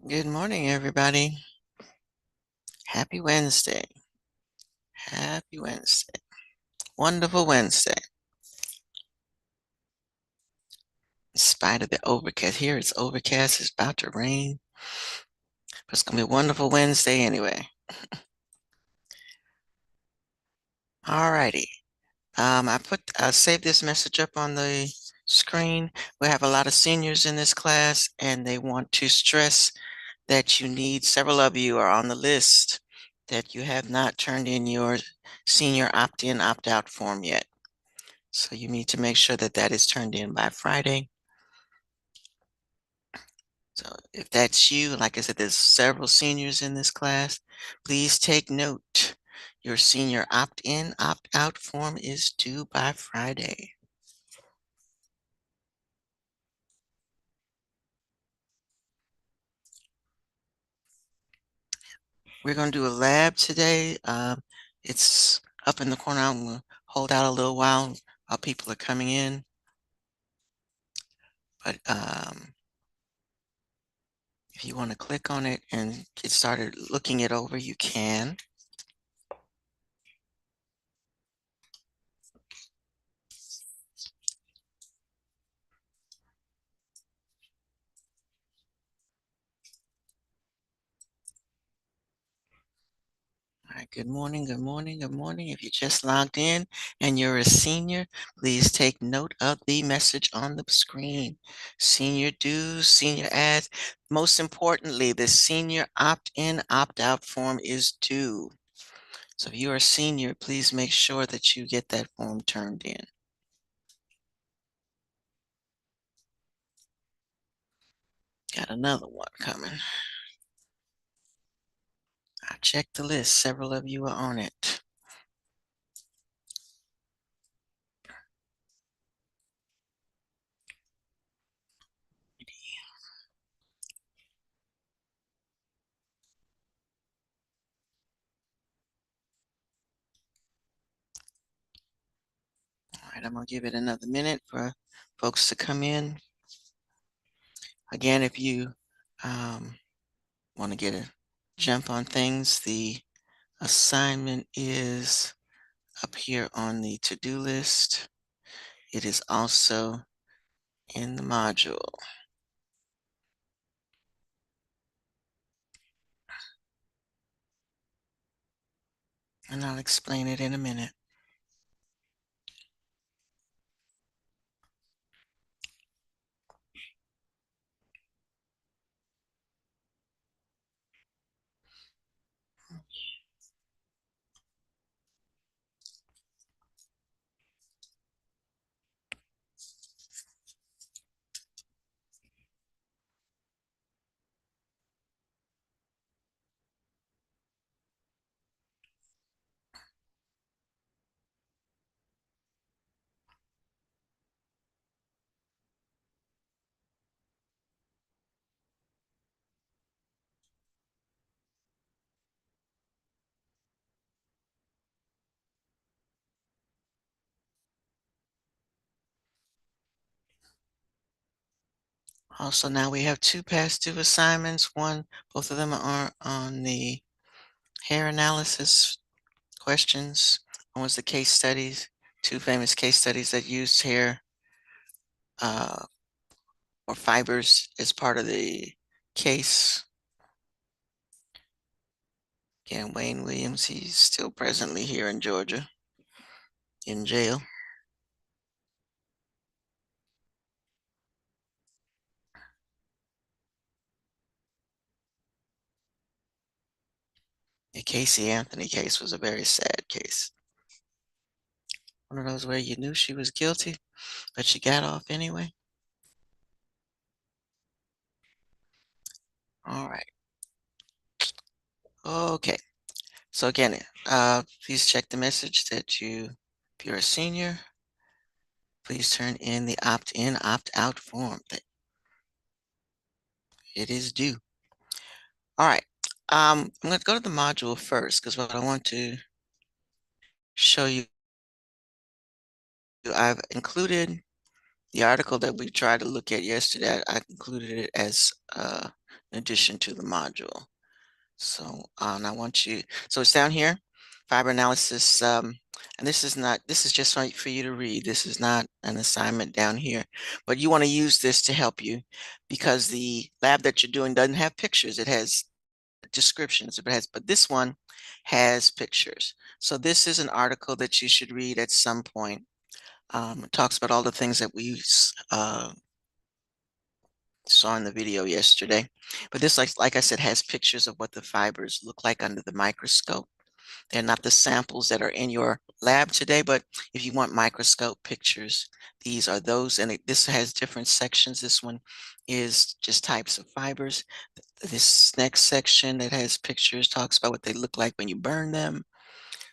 Good morning, everybody. Happy Wednesday. Happy Wednesday. Wonderful Wednesday. In spite of the overcast, here it's overcast, it's about to rain, but it's gonna be a wonderful Wednesday anyway. All righty. I saved this message up on the screen. We have a lot of seniors in this class, and they want to stress that several of you are on the list that you have not turned in your senior opt-in, opt-out form yet. So you need to make sure that that is turned in by Friday. So if that's you, like I said, there's several seniors in this class. Please take note. Your senior opt-in, opt-out form is due by Friday. We're going to do a lab today. It's up in the corner. I'm going to hold out a little while people are coming in. But if you want to click on it and get started looking it over, you can. All right, good morning, good morning, good morning. If you just logged in and you're a senior, please take note of the message on the screen. Senior dues, senior ads. Most importantly, the senior opt-in, opt-out form is due. So if you're a senior, please make sure that you get that form turned in. Got another one coming. I checked the list. Several of you are on it. All right, I'm gonna give it another minute for folks to come in. Again, if you want to get a jump on things, the assignment is up here on the to-do list. It is also in the module. And I'll explain it in a minute. Also, now we have two past due assignments. Both of them are on the hair analysis questions. One was the case studies, two famous case studies that used hair uh, or fibers as part of the case. Again, Wayne Williams, he's still presently here in Georgia in jail. The Casey Anthony case was a very sad case. One of those where you knew she was guilty, but she got off anyway. All right. Okay. So again, please check the message that if you're a senior, please turn in the opt-in, opt-out form that it is due. All right. I'm going to go to the module first because what I want to show you, I've included the article that we tried to look at yesterday. I included it as in addition to the module. So I want you, so it's down here, fiber analysis, and this is just right for you to read. This is not an assignment down here, but you want to use this to help you because the lab that you're doing doesn't have pictures. It has descriptions, but this one has pictures. So this is an article that you should read at some point. It talks about all the things that we saw in the video yesterday. But this, like I said, has pictures of what the fibers look like under the microscope. They're not the samples that are in your lab today, but if you want microscope pictures, these are those. And this has different sections. This one is just types of fibers. This next section that has pictures talks about what they look like when you burn them.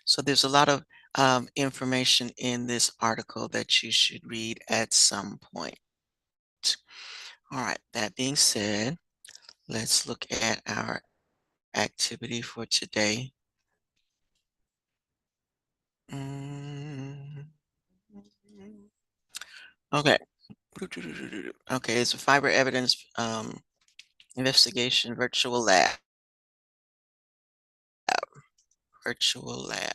So there's a lot of information in this article that you should read at some point. All right, that being said, let's look at our activity for today. Mm, Okay. Okay, it's a fiber evidence investigation virtual lab. Virtual lab.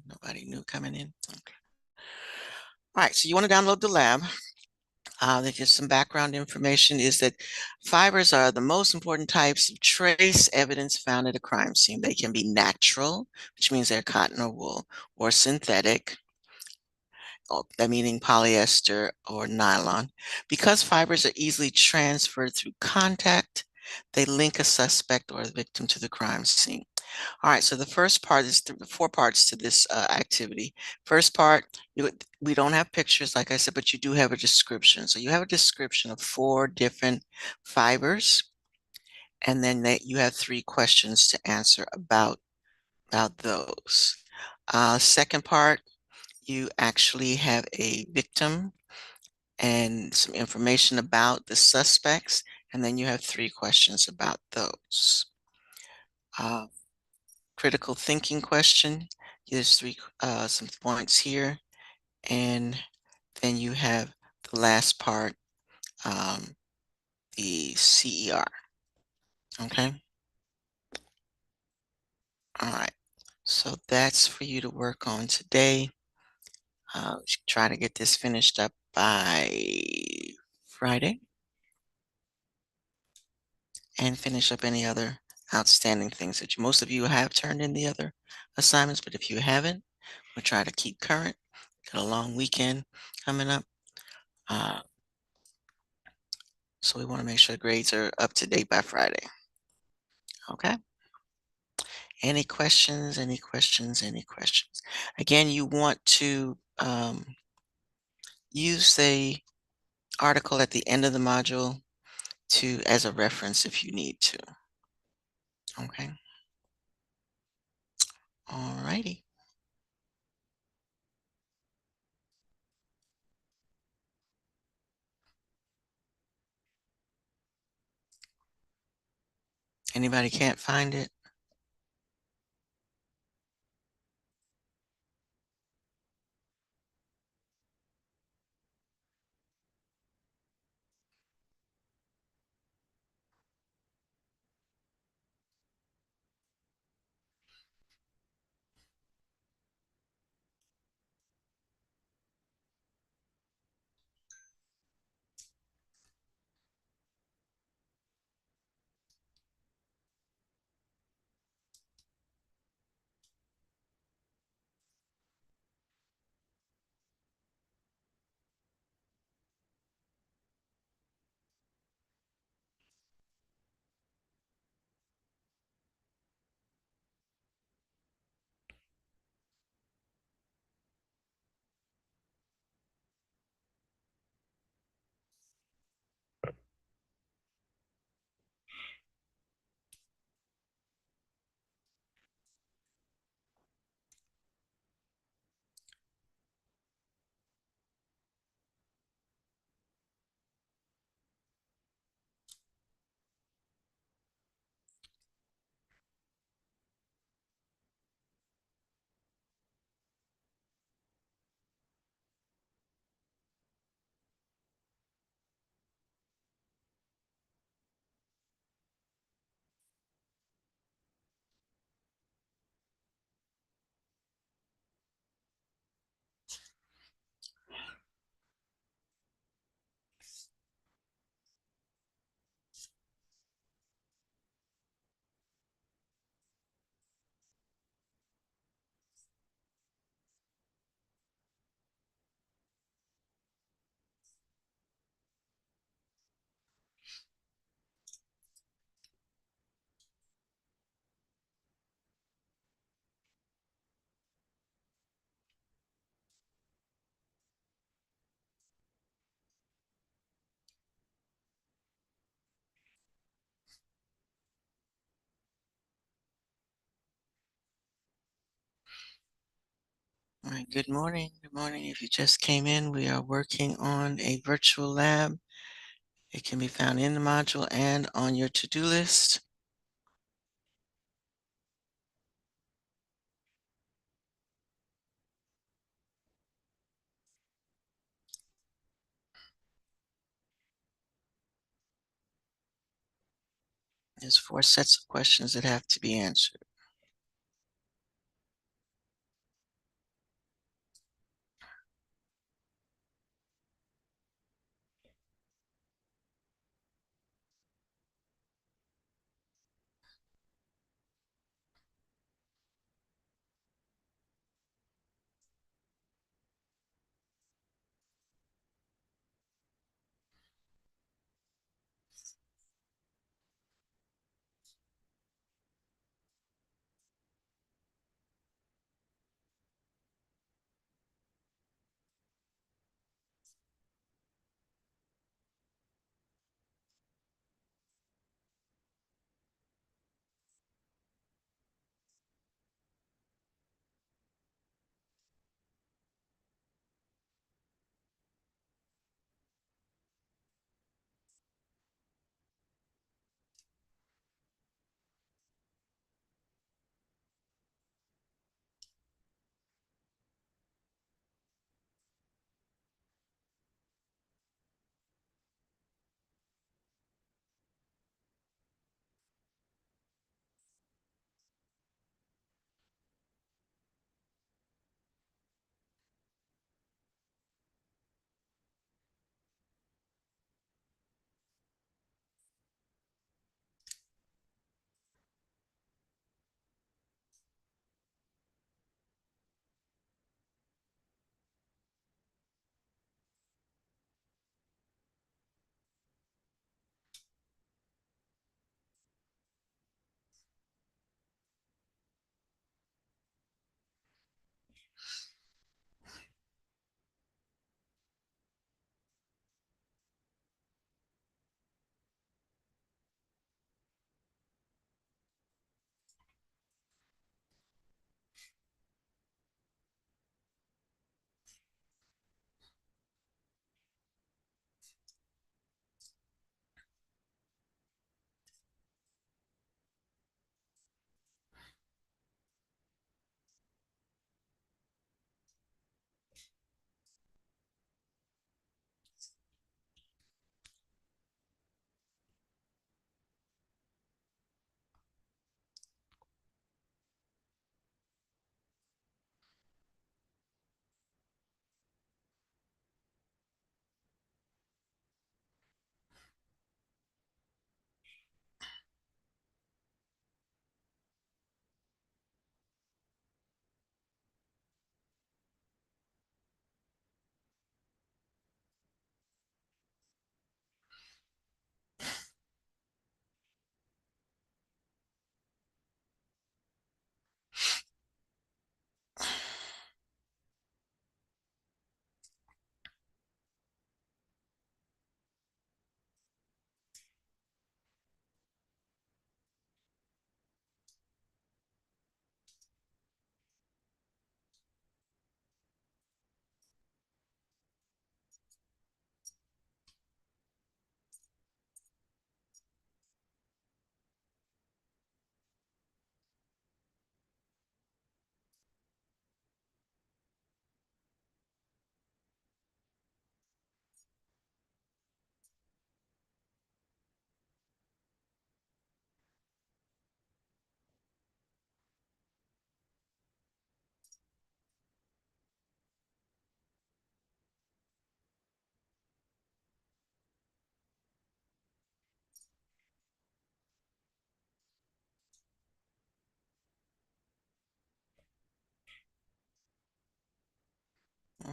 Nobody new coming in. Okay. All right, so you want to download the lab. There's just some background information is that fibers are the most important types of trace evidence found at a crime scene. They can be natural, which means they're cotton or wool, or synthetic, that meaning polyester or nylon. Because fibers are easily transferred through contact, they link a suspect or a victim to the crime scene. All right, so the first part is four parts to this activity. First part, we don't have pictures, like I said, but you do have a description. So you have a description of four different fibers, and then you have three questions to answer about those. Second part, you actually have a victim and some information about the suspects, and then you have three questions about those. Uh, Critical thinking question. There's some points here, and then you have the last part, the CER. Okay. All right. So that's for you to work on today. Try to get this finished up by Friday and finish up any other outstanding things that most of you have turned in the other assignments, but if you haven't, we'll try to keep current. Got a long weekend coming up. Uh, so we want to make sure grades are up to date by Friday. Okay. Any questions? Any questions? Any questions? Again, you want to use the article at the end of the module as a reference if you need to. Okay. All righty. Anybody can't find it? All right, good morning. Good morning. If you just came in, we are working on a virtual lab. It can be found in the module and on your to-do list. There's 4 sets of questions that have to be answered.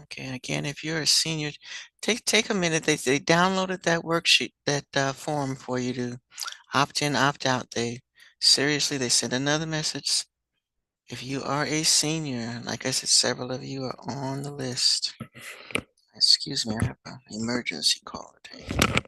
Okay, and again, if you're a senior, take a minute. They downloaded that worksheet, that form for you to opt in, opt out. They sent another message. If you are a senior, like I said, several of you are on the list. Excuse me, I have an emergency call to take.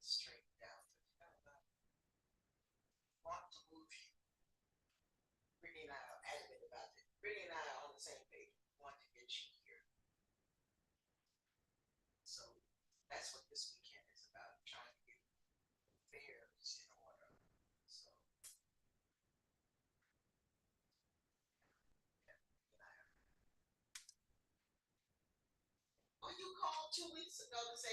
straightened out. Want to move you. Brittany and I are adamant about it. Brittany and I are on the same page. We want to get you here. So that's what this weekend is about, trying to get affairs in order. So well, you called 2 weeks ago to say,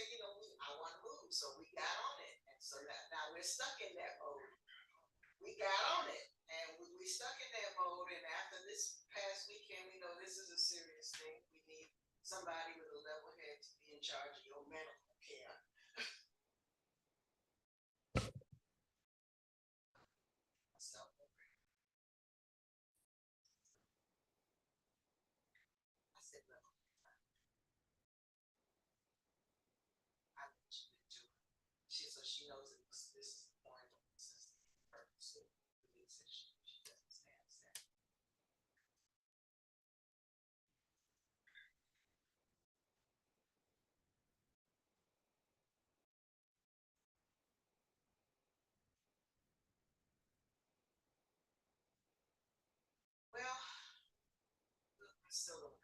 I want to move, so we got on it, and so now we're stuck in that mode. We got on it, and we stuck in that mode. And after this past weekend, we know this is a serious thing. We need somebody with a level head to be in charge of your medical care. So I said, look, I want you to do it. So she knows that this is the point of this is the purpose of the decision. She understands that. Well, we're still,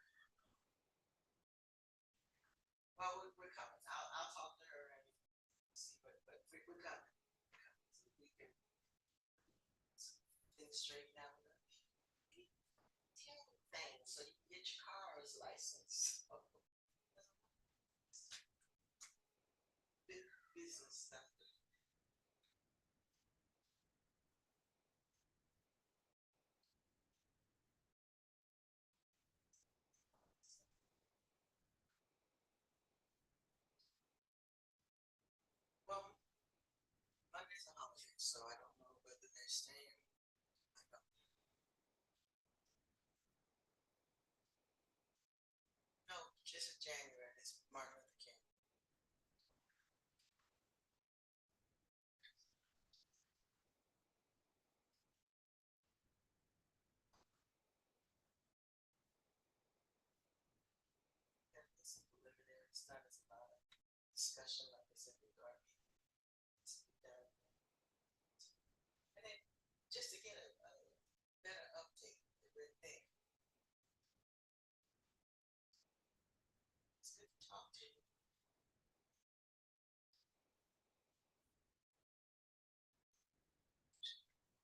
well, we're coming. I'll talk to her and see, but we're coming. So we can things straighten out. 10 things so you can get your car's license. Business stuff. Well, Monday's a holiday, so I don't know whether they're staying. I don't know. Just in January, it's Martin Luther King. And it's some preliminary stuff. It's about a discussion, like I said, with our done. And then just to get a better update, with thing. It's good to talk to you.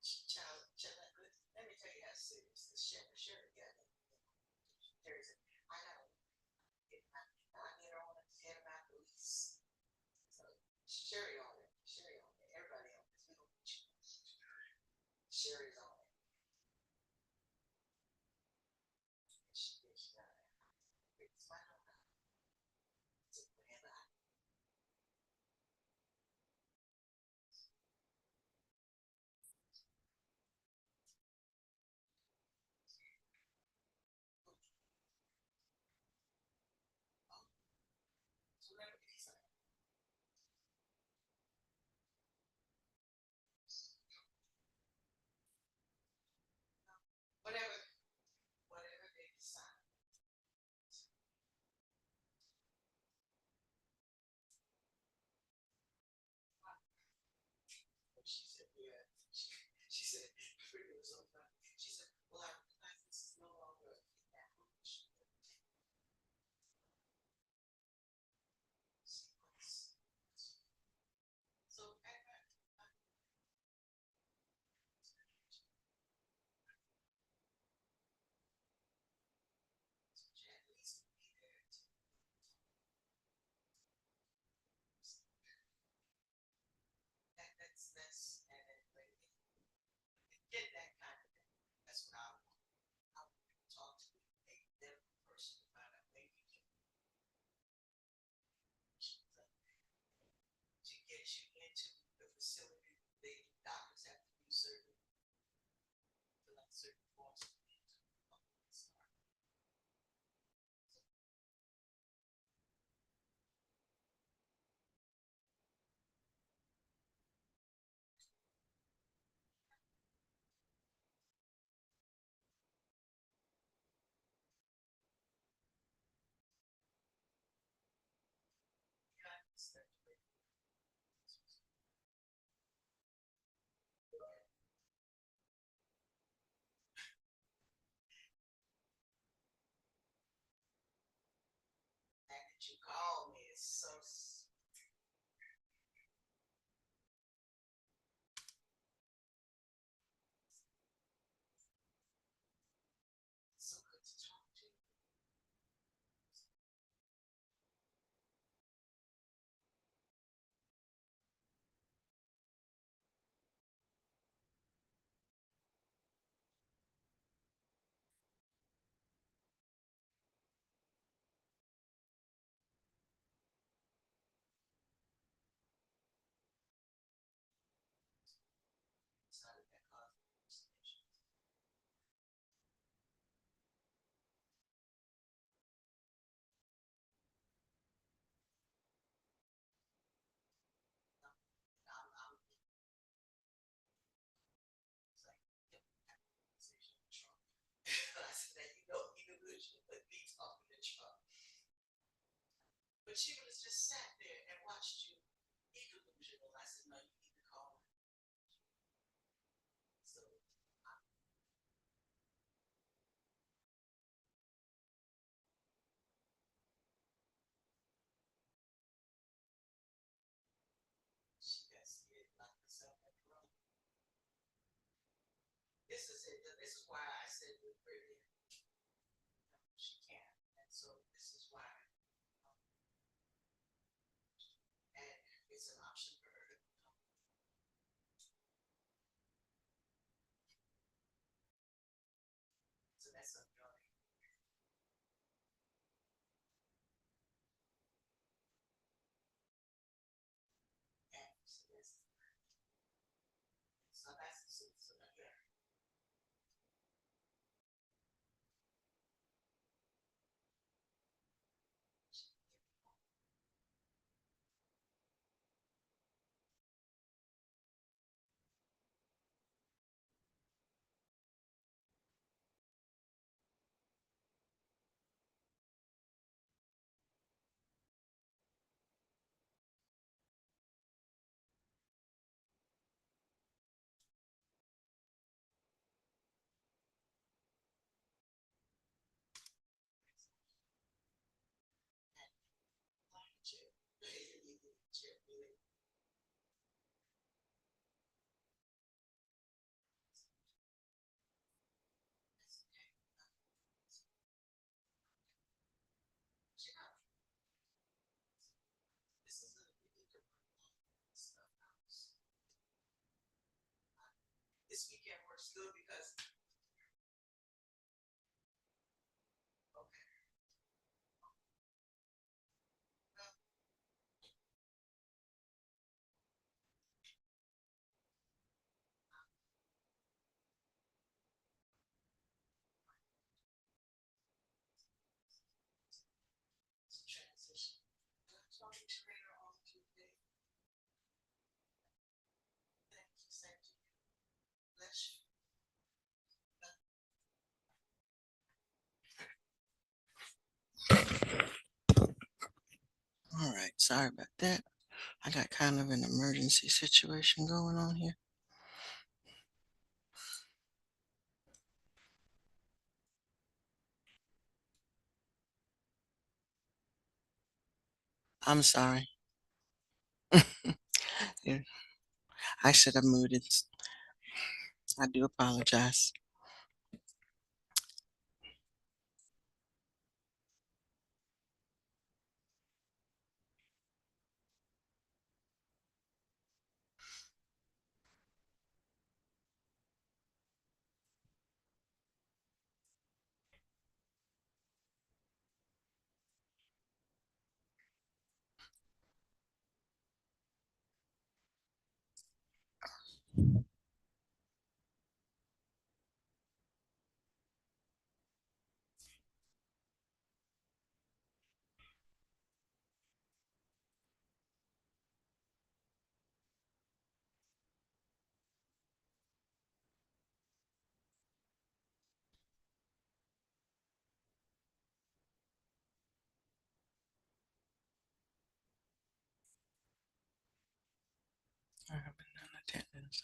Child, let me tell you how serious this Sherry got it. There's, I gotta I get on it, get him out the lease. So Sherry on it, everybody on it. We don't Sherry's on it. She got it. It's my it's a plan. So whatever it is, whatever, whatever they decide. She said, yeah. She said, it was so funny. She said, well, I realize this is no longer a kidnapping sequence. So at least be there to that's and then get that kind of thing. That's what I want to talk to a medical person to find out maybe to get you into the facility. The doctors have to do certain fill out certain forms to get into the start. All right, sorry about that. I got kind of an emergency situation going on here. I'm sorry. Yeah, I should have muted. I do apologize. I have been in attendance.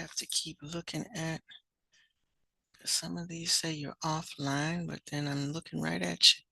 have to keep looking at, 'cause some of these say you're offline, but then I'm looking right at you.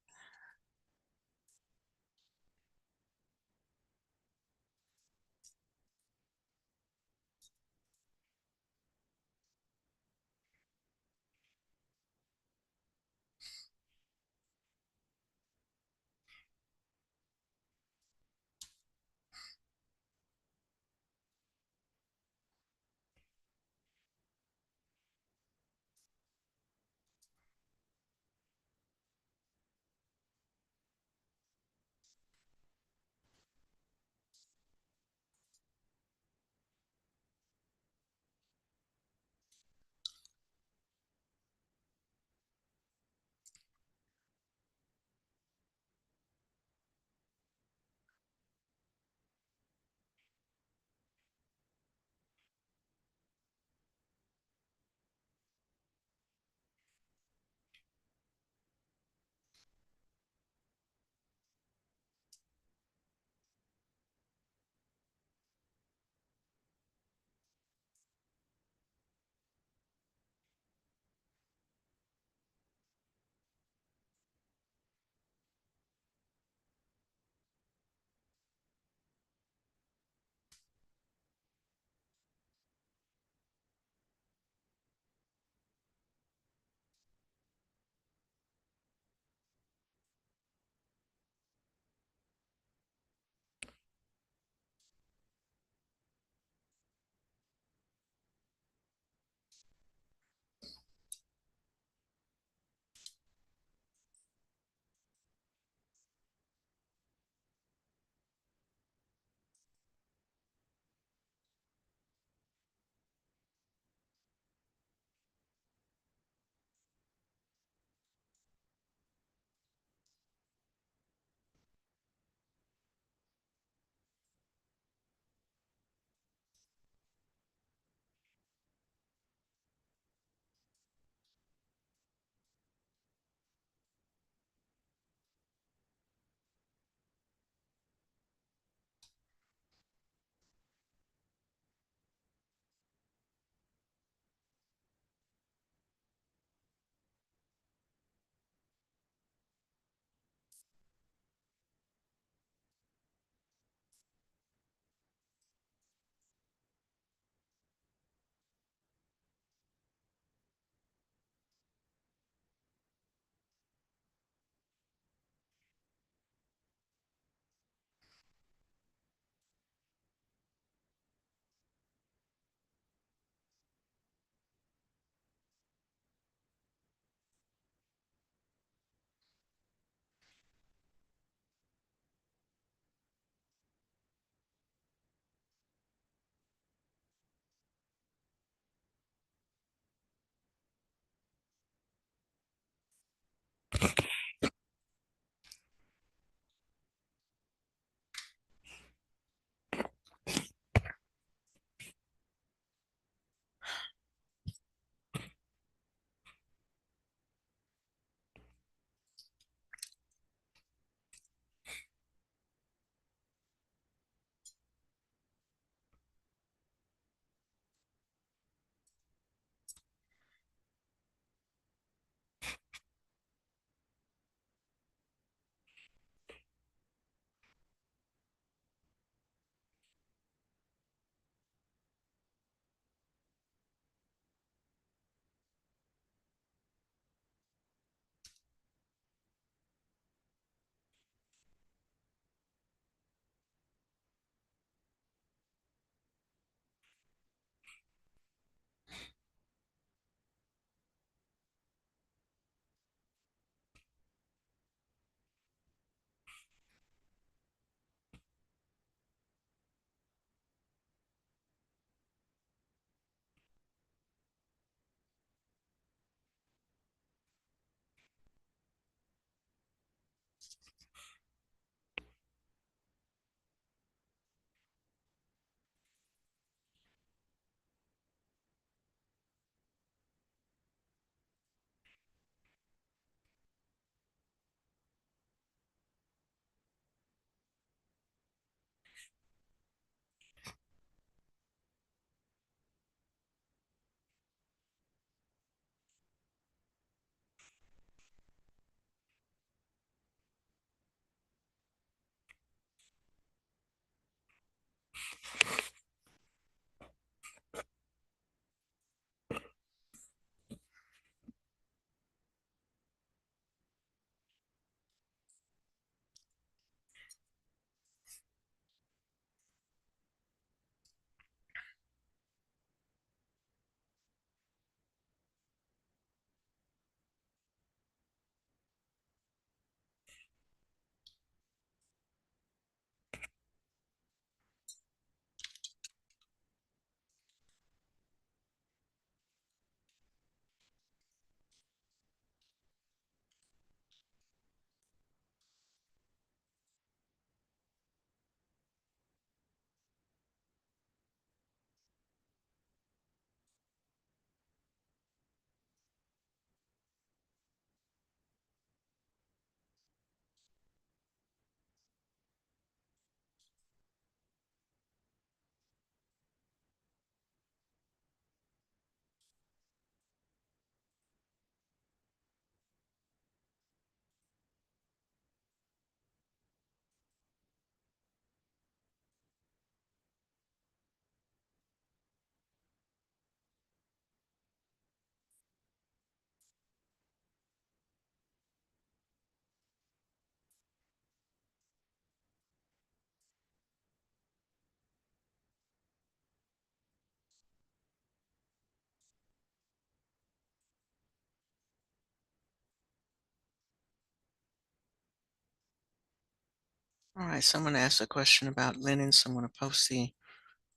All right, someone asked a question about linen, so I'm going to post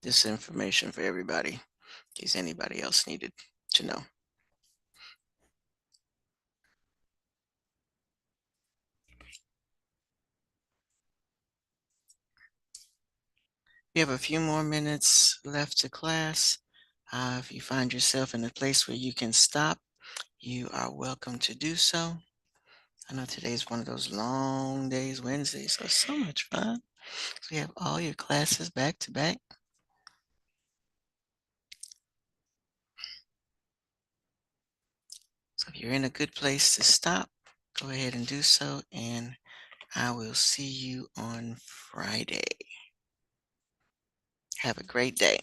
this information for everybody in case anybody else needed to know. You have a few more minutes left to class. If you find yourself in a place where you can stop, you are welcome to do so. I know today's one of those long days, Wednesday, so much fun. So you have all your classes back to back. So if you're in a good place to stop, go ahead and do so, and I will see you on Friday. Have a great day.